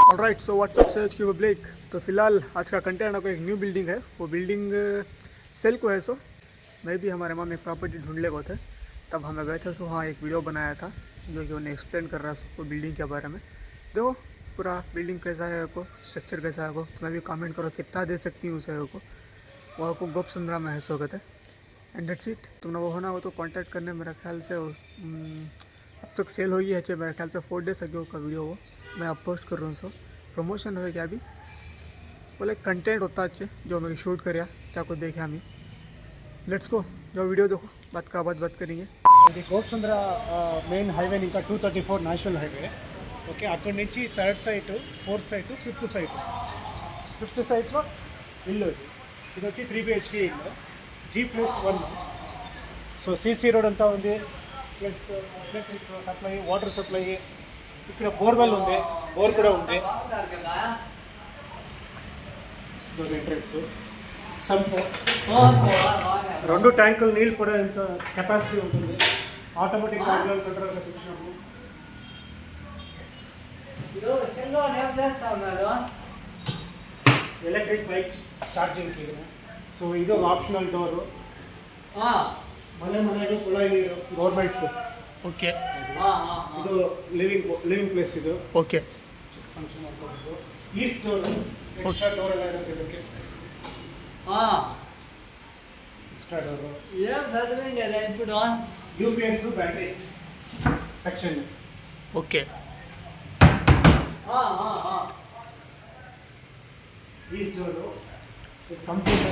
Alright so what's up से की public. तो फिलहाल आज का कंटेंट आपको एक न्यू बिल्डिंग है, वो बिल्डिंग सेल को है। सो मैं भी हमारे मामा एक प्रॉपर्टी ढूंढ ले थे, तब हमें गए थे। सो हाँ, एक वीडियो बनाया था जो कि उन्हें एक्सप्लेन कर रहा है सबको बिल्डिंग के बारे में। देखो पूरा बिल्डिंग कैसा है, आपको स्ट्रक्चर कैसा है, आपको तुम्हें भी कमेंट करो कितना दे सकती हूँ उसे को। वो आपको गोप 15 में है सो कहते। And that's it. तुमने वो होना हो तो कांटेक्ट करने मेरे ख्याल से अब तक सेल हो गई है मेरे ख्याल से 4 डेज अगो का वीडियो वो मैं अब पोस्ट कर रहा हूँ। सो प्रमोशन हो क्या अभी बोले कंटेंट होता अच्छे जो मैं शूट कर क्या कुछ देखे हमें। लेट्स गो, जो वीडियो देखो बात करेंगे। ఇది గోప్సుందర మెయిన్ హైవే ఇంకా 234 నేషనల్ హైవే. ఓకే, అక్కడి నుంచి third site, fourth site, fifth సైట్లో ఇల్లు. ఇది వచ్చి 3 BHK ఇల్లు, G+1. సో సీసీ రోడ్ అంతా ఉంది, plus electric supply, water supply, ఇక్కడ బోర్వెల్ ఉంది, బోర్ కూడా ఉంది. ఎంట్రెన్స్ సంప్, 2 ట్యాంకులు నీళ్ళు కూడా ఎంత కెపాసిటీ ఉంటుంది. ఆటోమేటిక్ కంట్రోల్ తెప్పించినాము. ఎలక్ట్రిక్ బైక్ ఛార్జింగ్కి. సో ఇది ఒక ఆప్షనల్ డోరు. ಮನೆಗೆ ಕುಳಾಯಿ ನೀರು ಗೌರ್ಮೆಂಟ್. ಓಕೆ, ಇದು ಲಿವಿಂಗ್ ಪ್ಲೇಸ್. ಇದು ಓಕೆ ಫಂಕ್ಷನ್ ಮಾಡ್ಕೊಂಡು ಈಸ್ಟ್ ಡೋರ್, ಎಕ್ಸ್ಟ್ರಾ ಡೋರ್ ಎಲ್ಲ ಇರುತ್ತೆ ಇದಕ್ಕೆ. Extra door, UPS battery section. Okay east door complete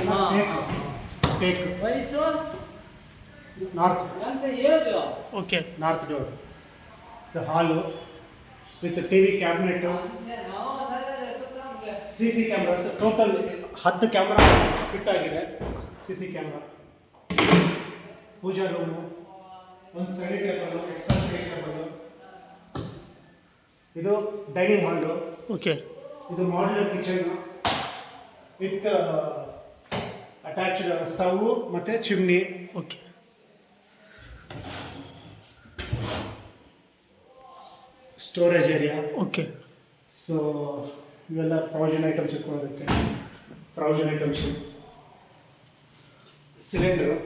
teak. Okay north door, the hall with TV cabinet, CC cameras. Total 10 camera fit ಆಗಿದೆ. CC camera, puja room, ಒಂದು study table, extra study table. ಇದು dining hall. Okay, ಇದು modular kitchen with attached stove ಮತ್ತು chimney. Okay storage area. Okay so ಇವೆಲ್ಲ provision items ಇಟ್ಕೊಳ್ಳೋದಕ್ಕೆ. Provision items, cylinder,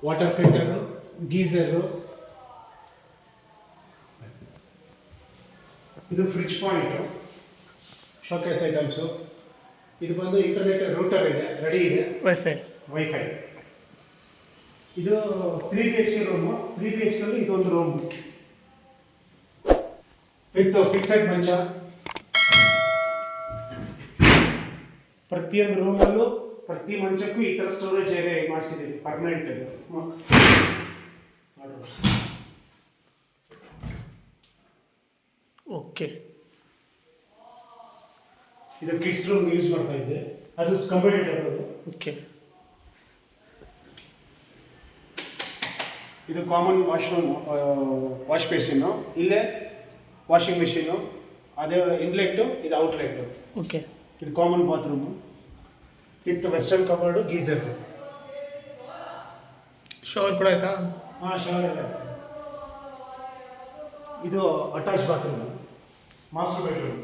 water filter, geyser. ಇದು fridge point, showcase items. ಇದು ಬಂದು internet router ಇದೆ, ready ಇದೆ, ವೈಫೈ. ಇದು 3 BHK ರೂಮು. 3 BHK ಇದೊಂದು ರೂಮ್ ವಿತ್ ಫಿಕ್ಸೆಡ್ ಮಂಚ. ಪ್ರತಿಯೊಂದು ರೂಮಲ್ಲೂ ಪ್ರತಿ ಮಂಚಕ್ಕೂ ಈ ಥರ ಸ್ಟೋರೇಜ್ ಏರಿಯಾ ಮಾಡಿಸಿದ್ದೀವಿ, ಪರ್ಮನೆಂಟ್. ಓಕೆ, ಇದು ಕಿಡ್ಸ್ ರೂಮ್ ಯೂಸ್ ಮಾಡ್ತಾ ಇದ್ದೆ, ಅದು ಕಂಪ್ಯೂಟರ್ ಟೇಬಲ್. ಓಕೆ, ಇದು ಕಾಮನ್ ವಾಶ್ರೂಮ್, ವಾಶ್ ಬೇಸಿನ್ನು. ಇಲ್ಲೇ ವಾಷಿಂಗ್ ಮಿಷಿನ್ನು, ಅದೇ ಇನ್ಲೆಟ್ಟು, ಇದು ಔಟ್ಲೆಟ್ಟು. ಓಕೆ, ಇದು common bathroom with western cupboard, geyser. Shower ಕೂಡ ಆಯ್ತಾ? ಹಾಂ, ಶವರ್ ಎಲ್ಲ. ಇದು attach bathroom, master bedroom.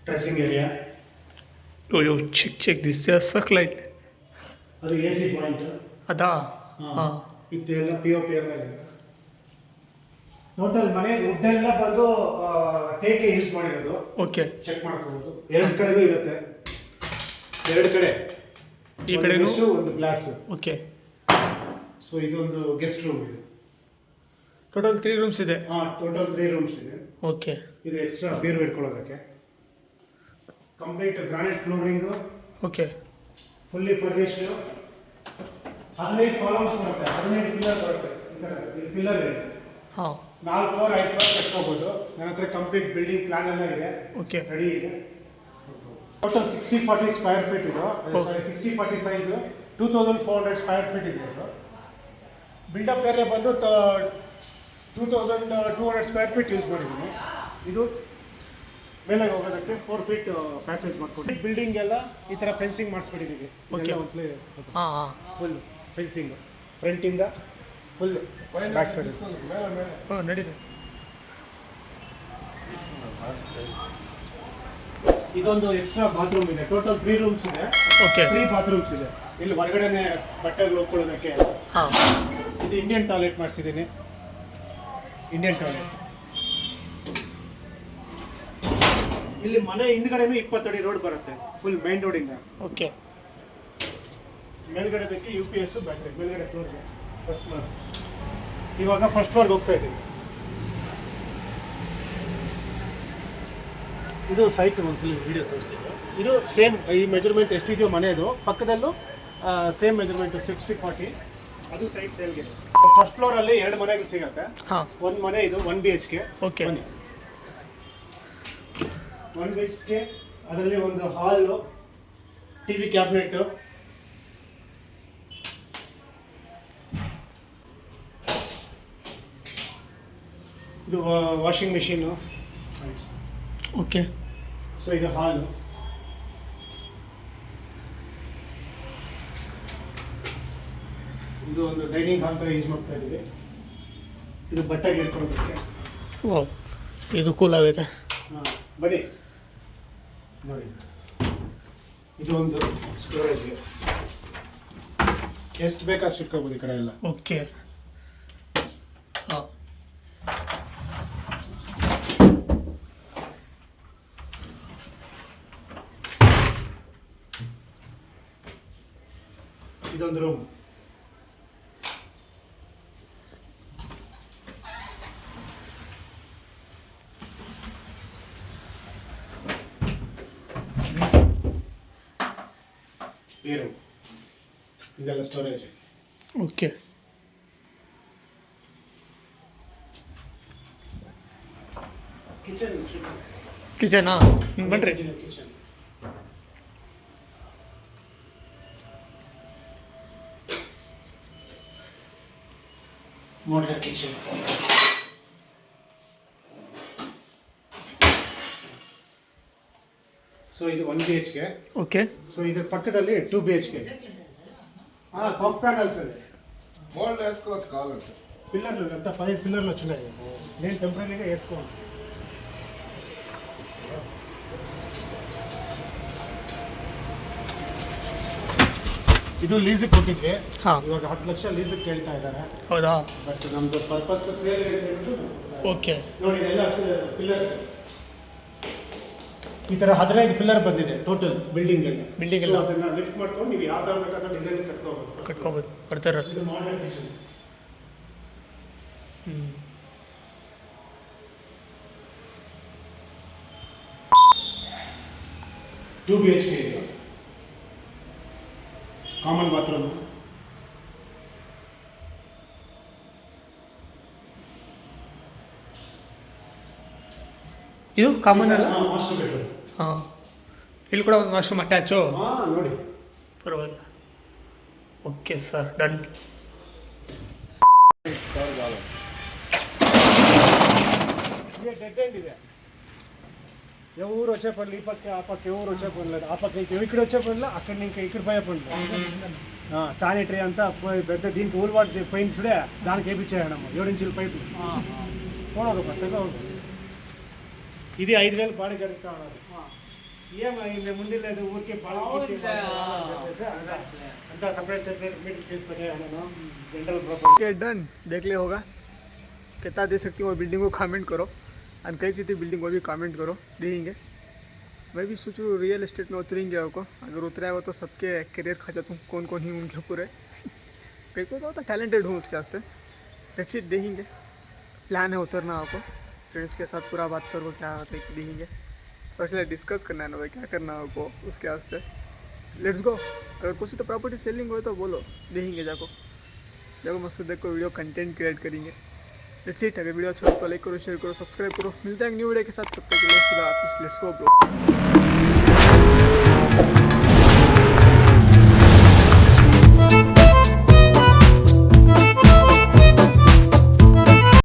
Dressing area. Oh check this suck light. ಅದು AC ಪಾಯಿಂಟ್. ಅದಾ? ಹಾಂ, ಇದೆಲ್ಲ POP ಎಲ್ಲ ಇದೆ. ಟೋಟಲ್ ಮನೆ ವುಡ್ ಎಲ್ಲ ಬಂದು ಟೇಕೆ ಯೂಸ್ ಮಾಡಿರೋದು. ಓಕೆ, ಚೆಕ್ ಮಾಡ್ಕೋಬೋದು. 2 ಕಡೆನೂ ಇರುತ್ತೆ, 2 ಕಡೆ. ಈ ಕಡೆನೂ ಒಂದು ಗ್ಲಾಸ್. ಓಕೆ, ಸೊ ಇದೊಂದು ಗೆಸ್ಟ್ ರೂಮ್ ಇದೆ. ಟೋಟಲ್ 3 ರೂಮ್ಸ್ ಇದೆ. ಹಾಂ, ಟೋಟಲ್ 3 ರೂಮ್ಸ್ ಇದೆ. ಓಕೆ, ಇದು ಎಕ್ಸ್ಟ್ರಾ ಬೀರು ಇಟ್ಕೊಳ್ಳೋದಕ್ಕೆ. Complete granite flooring. Okay, fully furnished. 15 columns ಬರುತ್ತೆ, 15 ಪಿಲ್ಲರ್ ಬರುತ್ತೆ. ಇದು ಪಿಲ್ಲರ್ ಇದೆ. ಹಾಂ, 4 ಫ್ಲೋರ್ 5 ಫ್ಲೋರ್ ಕಟ್ಕೋಬೋದು. ನನ್ನ ಹತ್ರ ಕಂಪ್ಲೀಟ್ ಬಿಲ್ಡಿಂಗ್ ಪ್ಲಾನ್ ಎಲ್ಲ ಇದೆ, ಓಕೆ, ರೆಡಿ ಇದೆ. ಟೋಟಲ್ 60-40 ಸ್ಕ್ವೇರ್ ಫೀಟ್ ಇದು. ಸಾರಿ, 60-40 ಸೈಜು, 2400 ಸ್ಕ್ವೇರ್ ಫೀಟ್ ಇದೆ ಇದು. ಬಿಲ್ಡಪ್ ಏರಿಯಾ ಬಂದು 2200 ಸ್ಕ್ವೇರ್ ಫೀಟ್ ಯೂಸ್ ಮಾಡಿದ್ದೀನಿ. ಇದು ಮೇಲೆ ಹೋಗೋದಕ್ಕೆ 4 ಫೀಟ್ ಪ್ಯಾಸೇಜ್ ಮಾಡ್ಕೊಂಡು ಬಿಲ್ಡಿಂಗ್ ಎಲ್ಲ ಈ ಥರ ಫೆನ್ಸಿಂಗ್ ಮಾಡಿಸ್ಬಿಟ್ಟಿದ್ದೀವಿ. Okay. ಒಂದ್ಸಲ ಹಾಂ ಹಾಂ ಫುಲ್ ಫೆನ್ಸಿಂಗ್ ಫ್ರಂಟಿಂದ ಫುಲ್ ಬ್ಯಾಕ್ ಸೈಡ್. ಹಾಂ ನಡೀರಿ. ಇದೊಂದು ಎಕ್ಸ್ಟ್ರಾ ಬಾತ್ರೂಮ್ ಇದೆ. ಟೋಟಲ್ 3 ರೂಮ್ಸ್ ಇದೆ. ಓಕೆ 3 ಬಾತ್ರೂಮ್ಸ್ ಇದೆ. ಇಲ್ಲಿ ಹೊರಗಡೆನೆ ಬಟ್ಟೆಗಳು ಹೋಗ್ಕೊಳ್ಳೋದಕ್ಕೆ. ಹಾಂ ಇದು ಇಂಡಿಯನ್ ಟಾಯ್ಲೆಟ್ ಮಾಡಿಸಿದ್ದೀನಿ. Indian toilet. ಇಲ್ಲಿ ಮನೆ ಹಿಂದ್ಗಡೆನೂ 20 ಅಡಿ ರೋಡ್ ಬರುತ್ತೆ. ಫುಲ್ ಮೈನ್ ರೋಡಿಂದ. ಓಕೆ ಮೇಲ್ಗಡೆದಕ್ಕೆ UPS ಬ್ಯಾಟ್ರಿ ಮೇಲ್ಗಡೆ ಫ್ಲೋರ್ಗೆ ಫಸ್ಟ್ ಫ್ಲೋರ್. ಇವಾಗ ಫಸ್ಟ್ ಫ್ಲೋರ್ಗೆ ಹೋಗ್ತಾ ಇದ್ದೀವಿ. ಇದು ಸೈಟ್ ಒಂದ್ಸಲ ವಿಡಿಯೋ ತೋರಿಸಿದ್ದು. ಇದು ಸೇಮ್ ಈ ಮೆಜರ್ಮೆಂಟ್ ಎಷ್ಟಿದೆಯೋ ಮನೆಯದು ಪಕ್ಕದಲ್ಲೂ ಸೇಮ್ ಮೆಜರ್ಮೆಂಟು 60-40. ಅದು ಸೈಟ್ ಸೇಲ್ಗೆ. ಫಸ್ಟ್ ಫ್ಲೋರಲ್ಲಿ 2 ಮನೆಗಳು ಸಿಗುತ್ತೆ. ಹಾಂ ಒಂದು ಮನೆ ಇದು 1 BHK. Okay 1 BHK. ಅದರಲ್ಲಿ ಒಂದು ಹಾಲು, TV ಕ್ಯಾಬಿನೆಟ್ಟು, ಇದು ವಾಷಿಂಗ್ ಮಿಷಿನು. ಓಕೆ ಸೊ ಇದು ಹಾಲು. ಇದು ಒಂದು ಡೈನಿಂಗ್ ಹಾಲ್ ಥರ ಯೂಸ್ ಮಾಡ್ತಾ ಇದ್ದೀವಿ. ಇದು ಬಟ್ಟೆಗೆ ಇಟ್ಕೊಳ್ಳೋದಕ್ಕೆ. ವಾವ್ ಇದು ಕೂಲ್ ಆಗೈತೆ. ಹಾಂ ಬನ್ನಿ ನೋಡಿ. ಇದು ಒಂದು ಸ್ಟೋರೇಜ್ಗೆ ಎಷ್ಟು ಬೇಕಾ ಅಷ್ಟು ಇಟ್ಕೋಬೋದು ಈ ಕಡೆ ಎಲ್ಲ. ಓಕೆ ಹಾಂ ಇದೊಂದು ರೂಮ್. ಈ ರೂಮ್. ಇದೆಲ್ಲ ಸ್ಟೋರೇಜ್. Okay kitchen. ಕಿಚನಾ ಬನ್ನಿರಿ. ಕಿಚನ್. Modular kitchen. ಸೊ ಇದು 1 BHK. ಓಕೆ ಸೊ ಇದ್ರ పక్కದಲ್ಲಿ 2 BHK. సాఫ్ట్ ప్యానల్స్ అది మోల్డ్ వేసుకోవచ్చు కావాలంటే. పిల్లర్లు అంతా 10 పిల్లర్లు వచ్చినాయి. నేను టెంపరీగా వేసుకోను. ಇದು ಲೀಸಿಗೆ ಕೊಟ್ಟಿದ್ವಿ. ಹಾಂ ಇವಾಗ 10 ಲಕ್ಷ ಲೀಸಿಗೆ ಕೇಳ್ತಾ ಇದ್ದಾರೆ. ಹೌದಾ ಬಟ್ ನಮ್ದು ಪರ್ಪಸ್ ಸೇಲ್ ಇದೆ. ಓಕೆ ನೋಡಿ ಇದೆಲ್ಲ ಪಿಲ್ಲರ್ಸ್. ಈ ಥರ 15 ಪಿಲ್ಲರ್ ಬಂದಿದೆ ಟೋಟಲ್ ಬಿಲ್ಡಿಂಗ್ ಎಲ್ಲ. ಬಿಲ್ಡಿಂಗ್ ಎಲ್ಲ ಅದನ್ನ ಲಿಫ್ಟ್ ಮಾಡ್ಕೊಂಡು ನೀವು ಯಾವ ಥರ ಬೇಕಾದ ಡಿಸೈನ್ ಕಟ್ಕೋಬಹುದು. ಕಟ್ಕೋಬೋದು ಬರ್ತಾರ. ಇದು ಮಾಡಲ್ ಕಿಚನ್. 2 BHK ಇದು. Common bathroom. ಇದು ಕಾಮನ್ ಅಲ್ಲ. Master bedroom. ಹಾಂ ಇಲ್ಲಿ ಕೂಡ ಒಂದು ವಾಶ್ರೂಮ್ ಅಟ್ಯಾಚು. ನೋಡಿ ಪರವಾಗಿಲ್ಲ. Okay sir done. Dead end ಇದೆ. ఎవరు వచ్చే పనులు ఈ పక్క ఆ పక్క ఎవరు వచ్చే పనులు ఆ పక్క ఇక్కడ వచ్చే పనులు అక్కడ ఇంకా ఇక్కడ పోయే పనులు. శానిటరీ అంతా పెద్ద దీనికి ఊరు వాటర్ పోయింది చూడే దానికి వేయించాడమ్మ 7 ఇంచుల పైపులు. చూడదు కొత్తగా ఉంది. ఇది 5,000 బాడీ కడుగుతా ఉన్నారు. ఏమైంది ముందు లేదు ఊరికే చెప్పేసి అంతా సపరేట్ మీటింగ్ చేసి పెట్టాను. General okay done. देख ले होगा कितना दे सकती हूँ वो बिल्डिंग को कमेंट करो. और कैसी थी बिल्डिंग वो भी कमेंट करो देंगे. मैं भी सोचूँ रियल एस्टेट में उतरेंगे आपको. अगर उतरा है तो सबके करियर खा जाता हूँ कौन कौन ही उनके पूरे. कई को तो टैलेंटेड हूँ उसके वास्ते. टेक्सिट देखेंगे. प्लान है उतरना आपको. फ्रेंड्स के साथ पूरा बात करो क्या होता है देखेंगे. फर्स्ट डिस्कस करना है ना भाई क्या करना है आपको उसके वास्ते. Let's go. अगर कुछ तो प्रॉपर्टी सेलिंग हो तो बोलो देखेंगे जाको. देखो मस्त देखो वीडियो कंटेंट क्रिएट करेंगे. Let's it. अगर वीडियो अच्छा हो तो लाइक करो शेयर करो सब्सक्राइब करो. मिलते हैं न्यू वीडियो के साथ. तब तक के लिए खुदा हाफिज़. Let's go bro.